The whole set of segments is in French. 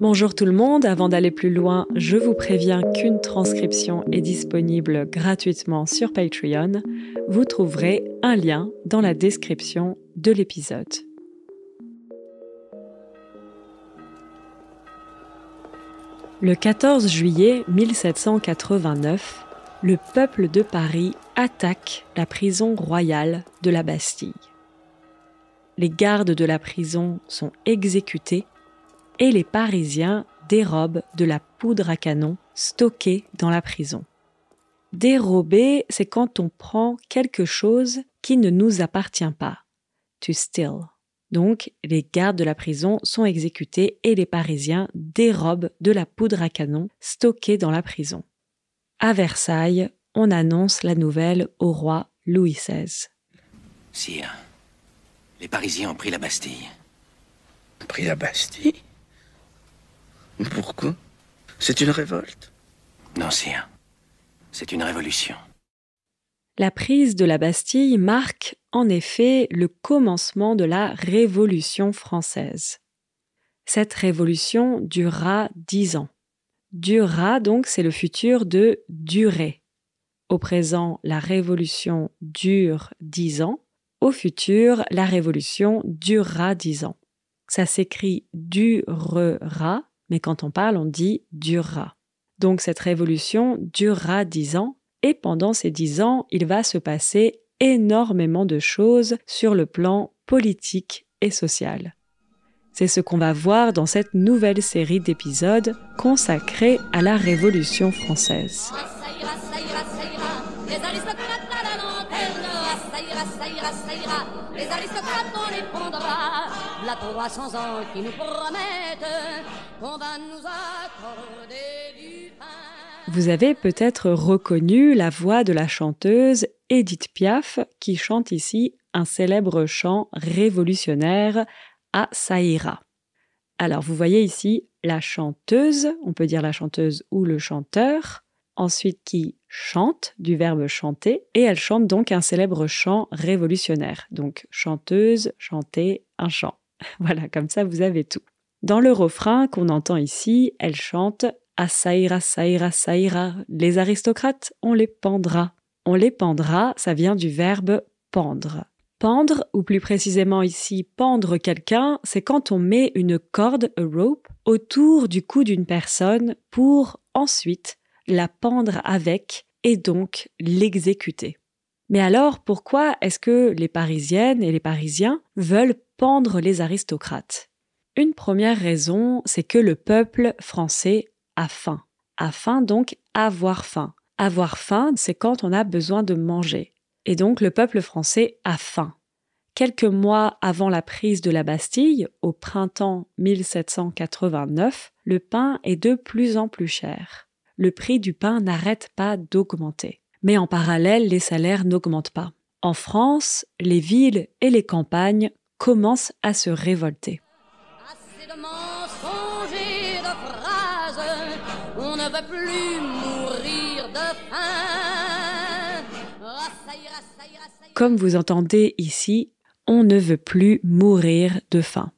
Bonjour tout le monde, avant d'aller plus loin, je vous préviens qu'une transcription est disponible gratuitement sur Patreon. Vous trouverez un lien dans la description de l'épisode. Le 14 juillet 1789, le peuple de Paris attaque la prison royale de la Bastille. Les gardes de la prison sont exécutés et les Parisiens dérobent de la poudre à canon stockée dans la prison. Dérober, c'est quand on prend quelque chose qui ne nous appartient pas. To steal. Donc, les gardes de la prison sont exécutés et les Parisiens dérobent de la poudre à canon stockée dans la prison. À Versailles, on annonce la nouvelle au roi Louis XVI. Sire, les Parisiens ont pris la Bastille. Pris la Bastille ? Pourquoi ? C'est une révolte ? Non, sire. C'est une révolution. La prise de la Bastille marque en effet le commencement de la Révolution française. Cette révolution durera 10 ans. Durera donc, c'est le futur de durer. Au présent, la révolution dure 10 ans. Au futur, la révolution durera 10 ans. Ça s'écrit durera, mais quand on parle, on dit durera. Donc cette révolution durera 10 ans, et pendant ces 10 ans, il va se passer énormément de choses sur le plan politique et social. C'est ce qu'on va voir dans cette nouvelle série d'épisodes consacrée à la Révolution française. Les aristocrates à la lanterne, ça ira, les aristocrates on les prendra, la 300 ans qui nous promettent qu'on va nous accorder du pain. Vous avez peut-être reconnu la voix de la chanteuse Édith Piaf qui chante ici un célèbre chant révolutionnaire à Ça ira. Alors vous voyez ici la chanteuse, on peut dire la chanteuse ou le chanteur, ensuite qui chante, du verbe chanter, et elle chante donc un célèbre chant révolutionnaire. Donc chanteuse, chanter, un chant. Voilà, comme ça vous avez tout. Dans le refrain qu'on entend ici, elle chante « Ah ça ira, ça ira, ça ira, les aristocrates, on les pendra ». On les pendra, ça vient du verbe pendre. Pendre, ou plus précisément ici pendre quelqu'un, c'est quand on met une corde, a rope, autour du cou d'une personne pour ensuite la pendre avec et donc l'exécuter. Mais alors, pourquoi est-ce que les Parisiennes et les Parisiens veulent pendre les aristocrates ? Une première raison, c'est que le peuple français a faim. A faim, donc avoir faim. Avoir faim, c'est quand on a besoin de manger. Et donc le peuple français a faim. Quelques mois avant la prise de la Bastille, au printemps 1789, le pain est de plus en plus cher. Le prix du pain n'arrête pas d'augmenter. Mais en parallèle, les salaires n'augmentent pas. En France, les villes et les campagnes commencent à se révolter. Assez de mensonges et de phrases, on ne veut plus mourir de faim. Ah, ça ira, ça ira, ça ira. Comme vous entendez ici, on ne veut plus mourir de faim.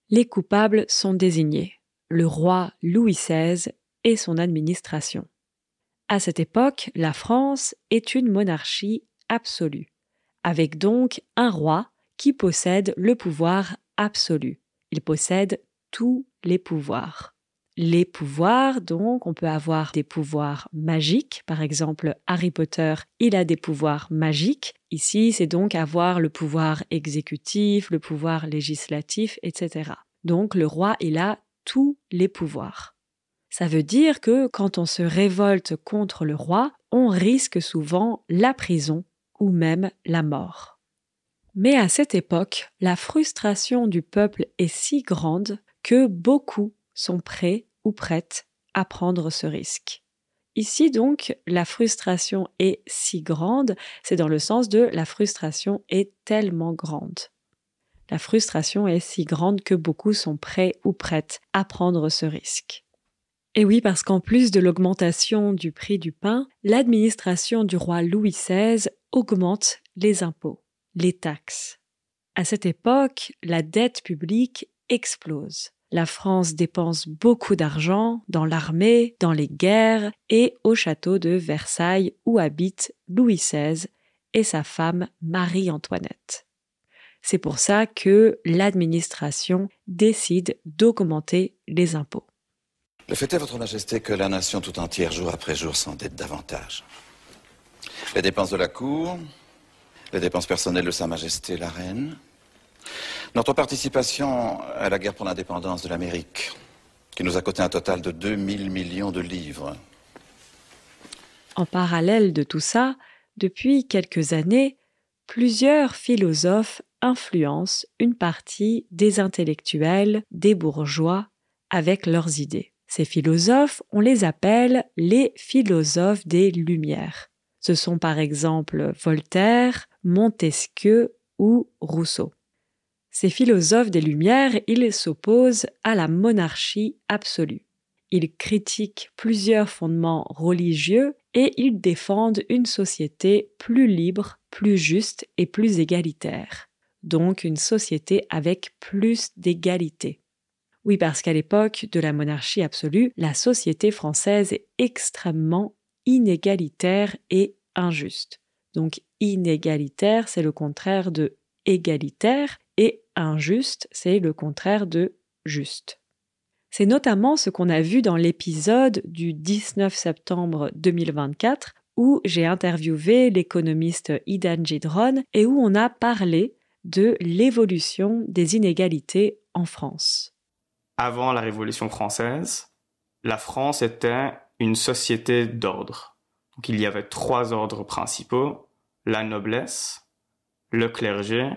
Les coupables sont désignés, le roi Louis XVI et son administration. À cette époque, la France est une monarchie absolue, avec donc un roi qui possède le pouvoir absolu. Il possède tous les pouvoirs. Les pouvoirs, donc, on peut avoir des pouvoirs magiques. Par exemple, Harry Potter, il a des pouvoirs magiques. Ici, c'est donc avoir le pouvoir exécutif, le pouvoir législatif, etc. Donc, le roi, il a tous les pouvoirs. Ça veut dire que quand on se révolte contre le roi, on risque souvent la prison ou même la mort. Mais à cette époque, la frustration du peuple est si grande que beaucoup sont prêts ou prêtes à prendre ce risque. Ici donc, la frustration est si grande, c'est dans le sens de la frustration est tellement grande. La frustration est si grande que beaucoup sont prêts ou prêtes à prendre ce risque. Et oui, parce qu'en plus de l'augmentation du prix du pain, l'administration du roi Louis XVI augmente les impôts, les taxes. À cette époque, la dette publique explose. la France dépense beaucoup d'argent dans l'armée, dans les guerres et au château de Versailles où habitent Louis XVI et sa femme Marie-Antoinette. C'est pour ça que l'administration décide d'augmenter les impôts. Le fait est, Votre Majesté, que la nation tout entière, jour après jour, s'endette davantage. Les dépenses de la cour, les dépenses personnelles de Sa Majesté la Reine, notre participation à la guerre pour l'indépendance de l'Amérique, qui nous a coûté un total de 2000 millions de livres. En parallèle de tout ça, depuis quelques années, plusieurs philosophes influencent une partie des intellectuels, des bourgeois, avec leurs idées. Ces philosophes, on les appelle les philosophes des Lumières. Ce sont par exemple Voltaire, Montesquieu ou Rousseau. Ces philosophes des Lumières, ils s'opposent à la monarchie absolue. Ils critiquent plusieurs fondements religieux et ils défendent une société plus libre, plus juste et plus égalitaire. Donc une société avec plus d'égalité. Oui, parce qu'à l'époque de la monarchie absolue, la société française est extrêmement inégalitaire et injuste. Donc inégalitaire, c'est le contraire de égalitaire, et injuste, c'est le contraire de juste. C'est notamment ce qu'on a vu dans l'épisode du 19 septembre 2024 où j'ai interviewé l'économiste Idan Gidron et où on a parlé de l'évolution des inégalités en France. Avant la Révolution française, la France était une société d'ordre. Donc il y avait 3 ordres principaux, la noblesse, le clergé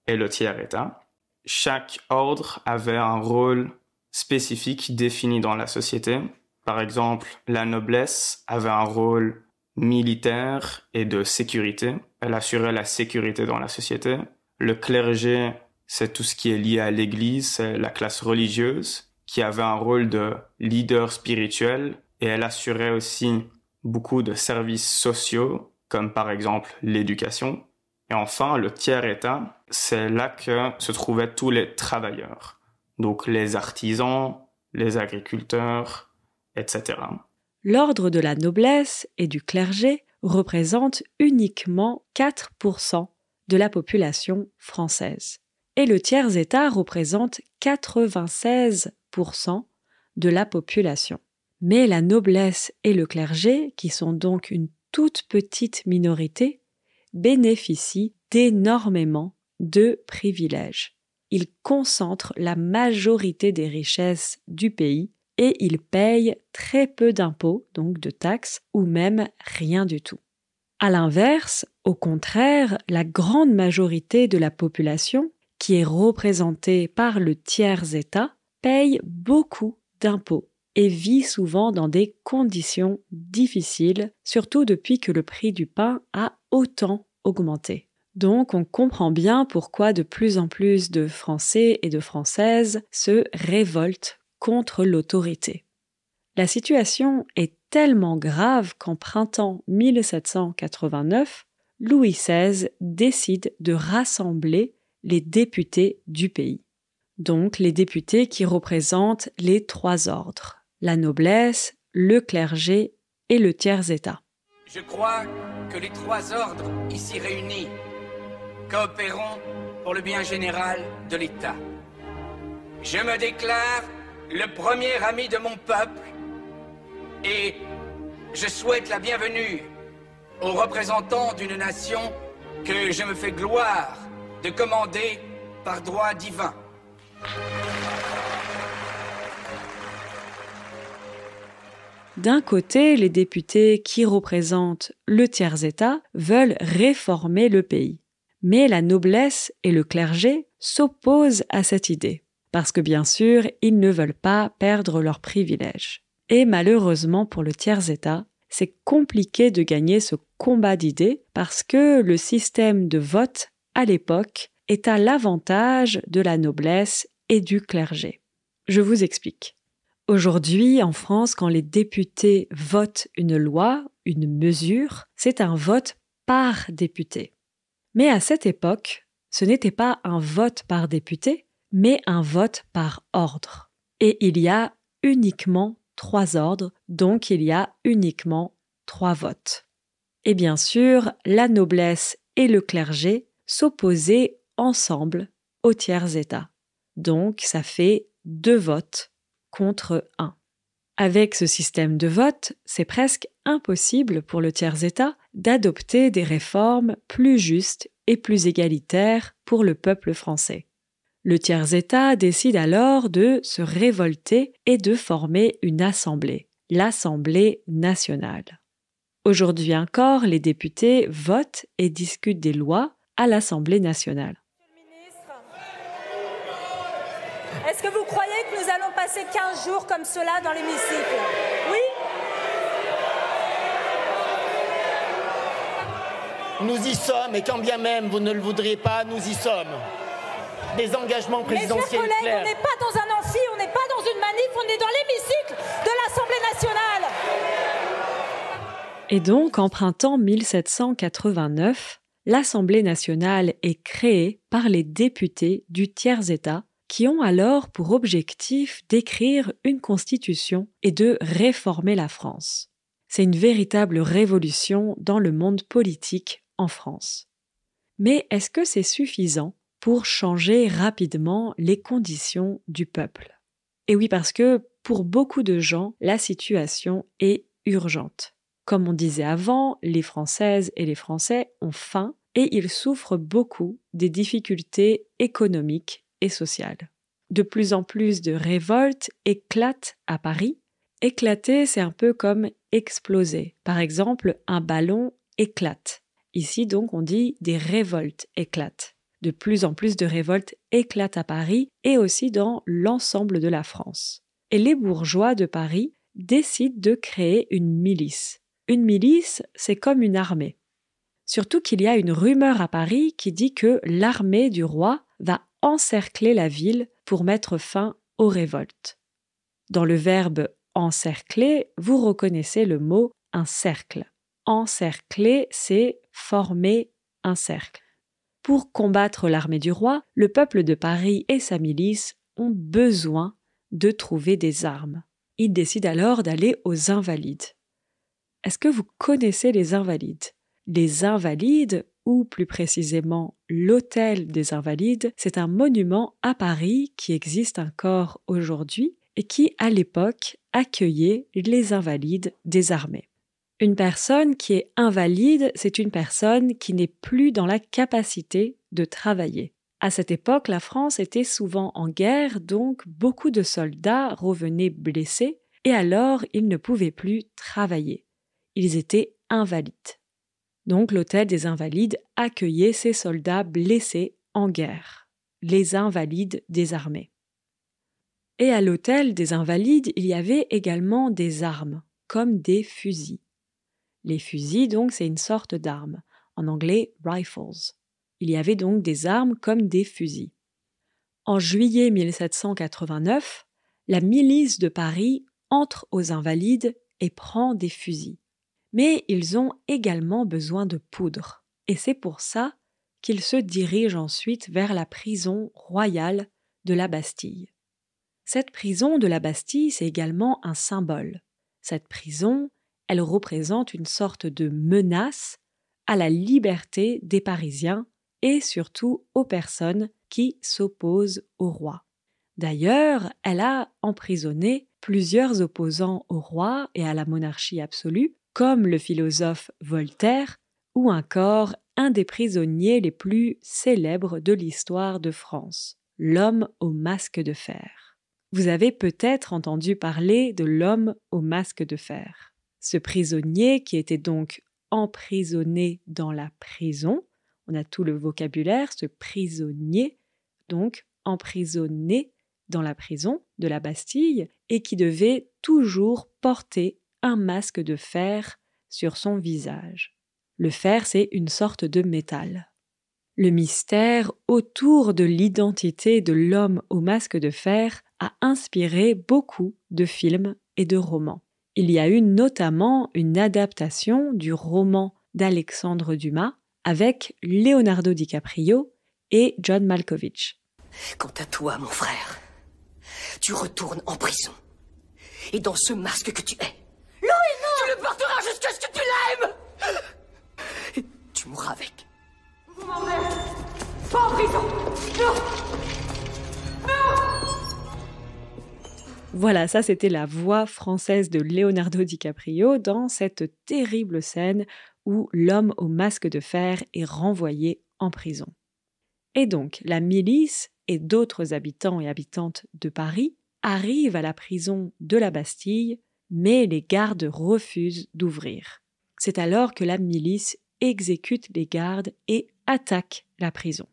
et le tiers-état. Chaque ordre avait un rôle spécifique défini dans la société. Par exemple, la noblesse avait un rôle militaire et de sécurité. Elle assurait la sécurité dans la société. Le clergé, c'est tout ce qui est lié à l'Église, c'est la classe religieuse qui avait un rôle de leader spirituel et elle assurait aussi beaucoup de services sociaux, comme par exemple l'éducation. Et enfin, le tiers-état, c'est là que se trouvaient tous les travailleurs, donc les artisans, les agriculteurs, etc. L'ordre de la noblesse et du clergé représente uniquement 4% de la population française. Et le tiers-état représente 96% de la population. Mais la noblesse et le clergé, qui sont donc une toute petite minorité, bénéficient d'énormément de privilèges. Ils concentrent la majorité des richesses du pays et ils payent très peu d'impôts, donc de taxes, ou même rien du tout. À l'inverse, au contraire, la grande majorité de la population, qui est représentée par le tiers-état, paye beaucoup d'impôts et vit souvent dans des conditions difficiles, surtout depuis que le prix du pain a autant augmenté. Donc on comprend bien pourquoi de plus en plus de Français et de Françaises se révoltent contre l'autorité. La situation est tellement grave qu'en printemps 1789, Louis XVI décide de rassembler les députés du pays. Donc les députés qui représentent les 3 ordres, la noblesse, le clergé et le tiers-état. Je crois que les 3 ordres ici réunis coopérons pour le bien général de l'État. Je me déclare le premier ami de mon peuple et je souhaite la bienvenue aux représentants d'une nation que je me fais gloire de commander par droit divin. D'un côté, les députés qui représentent le tiers-état veulent réformer le pays. Mais la noblesse et le clergé s'opposent à cette idée, parce que bien sûr, ils ne veulent pas perdre leurs privilèges. Et malheureusement pour le tiers-état, c'est compliqué de gagner ce combat d'idées parce que le système de vote, à l'époque, est à l'avantage de la noblesse et du clergé. Je vous explique. Aujourd'hui, en France, quand les députés votent une loi, une mesure, c'est un vote par député. Mais à cette époque, ce n'était pas un vote par député, mais un vote par ordre. Et il y a uniquement 3 ordres, donc il y a uniquement 3 votes. Et bien sûr, la noblesse et le clergé s'opposaient ensemble au tiers-état. Donc ça fait 2 votes contre 1. Avec ce système de vote, c'est presque impossible pour le tiers-état d'adopter des réformes plus justes et plus égalitaires pour le peuple français. Le tiers-état décide alors de se révolter et de former une assemblée, l'Assemblée nationale. Aujourd'hui encore, les députés votent et discutent des lois à l'Assemblée nationale. Est-ce que vous croyez que nous allons passer 15 jours comme cela dans l'hémicycle? Oui? Nous y sommes, et quand bien même vous ne le voudriez pas, nous y sommes. Des engagements présidentiels clairs. clairs. On n'est pas dans un amphi, on n'est pas dans une manif, on est dans l'hémicycle de l'Assemblée nationale. Et donc, en printemps 1789, l'Assemblée nationale est créée par les députés du tiers-état qui ont alors pour objectif d'écrire une constitution et de réformer la France. C'est une véritable révolution dans le monde politique en France. Mais est-ce que c'est suffisant pour changer rapidement les conditions du peuple? Et oui, parce que pour beaucoup de gens, la situation est urgente. Comme on disait avant, les Françaises et les Français ont faim et ils souffrent beaucoup des difficultés économiques et sociales. De plus en plus de révoltes éclatent à Paris. Éclater, c'est un peu comme exploser. Par exemple, un ballon éclate. Ici, donc, on dit des révoltes éclatent. De plus en plus de révoltes éclatent à Paris et aussi dans l'ensemble de la France. Et les bourgeois de Paris décident de créer une milice. Une milice, c'est comme une armée. Surtout qu'il y a une rumeur à Paris qui dit que l'armée du roi va encercler la ville pour mettre fin aux révoltes. Dans le verbe encercler, vous reconnaissez le mot un cercle. Encercler, c'est former un cercle. Pour combattre l'armée du roi, le peuple de Paris et sa milice ont besoin de trouver des armes. Ils décident alors d'aller aux Invalides. Est-ce que vous connaissez les Invalides? Les Invalides, ou plus précisément l'Hôtel des Invalides, c'est un monument à Paris qui existe encore aujourd'hui et qui, à l'époque, accueillait les Invalides des armées. Une personne qui est invalide, c'est une personne qui n'est plus dans la capacité de travailler. À cette époque, la France était souvent en guerre, donc beaucoup de soldats revenaient blessés et alors ils ne pouvaient plus travailler. Ils étaient invalides. Donc l'hôtel des Invalides accueillait ces soldats blessés en guerre, les Invalides des armées. Et à l'hôtel des Invalides, il y avait également des armes, comme des fusils. Les fusils, donc, c'est une sorte d'arme, en anglais « rifles ». Il y avait donc des armes comme des fusils. En juillet 1789, la milice de Paris entre aux Invalides et prend des fusils. Mais ils ont également besoin de poudre, et c'est pour ça qu'ils se dirigent ensuite vers la prison royale de la Bastille. Cette prison de la Bastille, c'est également un symbole. Cette prison, elle représente une sorte de menace à la liberté des Parisiens et surtout aux personnes qui s'opposent au roi. D'ailleurs, elle a emprisonné plusieurs opposants au roi et à la monarchie absolue, comme le philosophe Voltaire ou encore un des prisonniers les plus célèbres de l'histoire de France, l'homme au masque de fer. Vous avez peut-être entendu parler de l'homme au masque de fer. Ce prisonnier qui était donc emprisonné dans la prison, on a tout le vocabulaire, ce prisonnier, donc emprisonné dans la prison de la Bastille et qui devait toujours porter un masque de fer sur son visage. Le fer, c'est une sorte de métal. Le mystère autour de l'identité de l'homme au masque de fer a inspiré beaucoup de films et de romans. Il y a eu notamment une adaptation du roman d'Alexandre Dumas avec Leonardo DiCaprio et John Malkovich. Quant à toi, mon frère, tu retournes en prison. Et dans ce masque que tu es, tu le porteras jusqu'à ce que tu l'aimes. Et tu mourras avec. Vous m'emmenez pas en prison. Non. Voilà, ça c'était la voix française de Leonardo DiCaprio dans cette terrible scène où l'homme au masque de fer est renvoyé en prison. Et donc, la milice et d'autres habitants et habitantes de Paris arrivent à la prison de la Bastille, mais les gardes refusent d'ouvrir. C'est alors que la milice exécute les gardes et attaque la prison.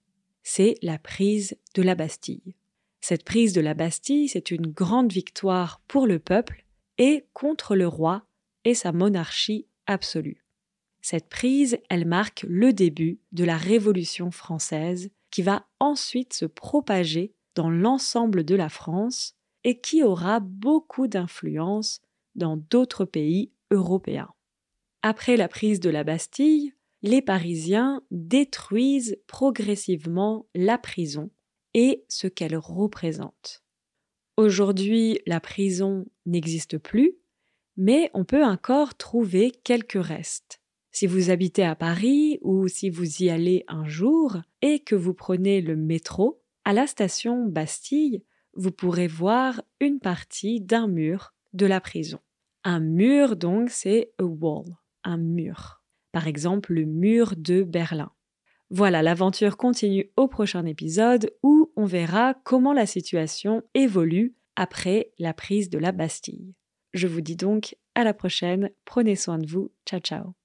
C'est la prise de la Bastille. Cette prise de la Bastille, c'est une grande victoire pour le peuple et contre le roi et sa monarchie absolue. Cette prise, elle marque le début de la Révolution française qui va ensuite se propager dans l'ensemble de la France et qui aura beaucoup d'influence dans d'autres pays européens. Après la prise de la Bastille, les Parisiens détruisent progressivement la prison et ce qu'elle représente. Aujourd'hui, la prison n'existe plus, mais on peut encore trouver quelques restes. Si vous habitez à Paris ou si vous y allez un jour et que vous prenez le métro, à la station Bastille, vous pourrez voir une partie d'un mur de la prison. Un mur, donc, c'est a wall, un mur. Par exemple, le mur de Berlin. Voilà, l'aventure continue au prochain épisode où on verra comment la situation évolue après la prise de la Bastille. Je vous dis donc à la prochaine, prenez soin de vous, ciao ciao.